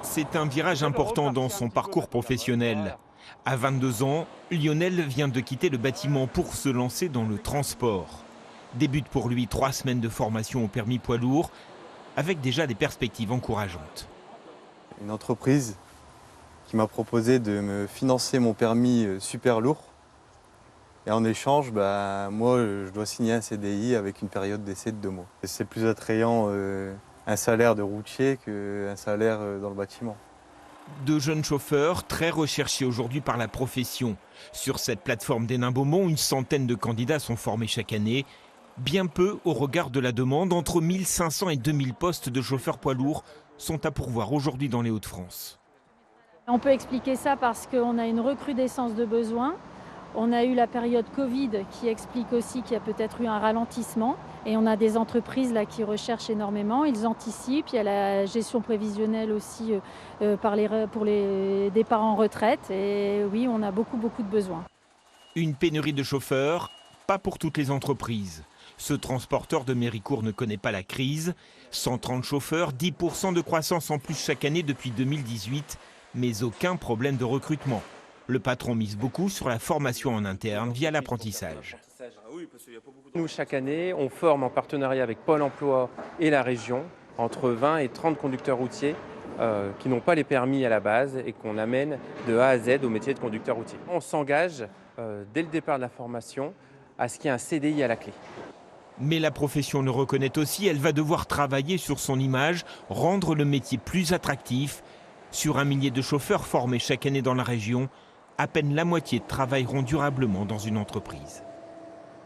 C'est un virage important dans son parcours professionnel. À 22 ans, Lionel vient de quitter le bâtiment pour se lancer dans le transport. Débute pour lui 3 semaines de formation au permis poids lourd, avec déjà des perspectives encourageantes. Une entreprise qui m'a proposé de me financer mon permis super lourd. Et en échange, moi, je dois signer un CDI avec une période d'essai de 2 mois. C'est plus attrayant un salaire de routier qu'un salaire dans le bâtiment. De jeunes chauffeurs très recherchés aujourd'hui par la profession. Sur cette plateforme d'Hénin-Beaumont, une centaine de candidats sont formés chaque année. Bien peu au regard de la demande, entre 1500 et 2000 postes de chauffeurs poids lourds sont à pourvoir aujourd'hui dans les Hauts-de-France. On peut expliquer ça parce qu'on a une recrudescence de besoins. On a eu la période Covid qui explique aussi qu'il y a peut-être eu un ralentissement. Et on a des entreprises là, qui recherchent énormément, ils anticipent. Il y a la gestion prévisionnelle aussi pour les départs en retraite. Et oui, on a beaucoup de besoins. Une pénurie de chauffeurs, pas pour toutes les entreprises. Ce transporteur de Méricourt ne connaît pas la crise. 130 chauffeurs, 10% de croissance en plus chaque année depuis 2018, mais aucun problème de recrutement. Le patron mise beaucoup sur la formation en interne via l'apprentissage. Nous, chaque année, on forme en partenariat avec Pôle emploi et la région entre 20 et 30 conducteurs routiers qui n'ont pas les permis à la base et qu'on amène de A à Z au métier de conducteur routier. On s'engage dès le départ de la formation à ce qu'il y ait un CDI à la clé. Mais la profession le reconnaît aussi, elle va devoir travailler sur son image, rendre le métier plus attractif. Sur 1 millier de chauffeurs formés chaque année dans la région, à peine la moitié travailleront durablement dans une entreprise.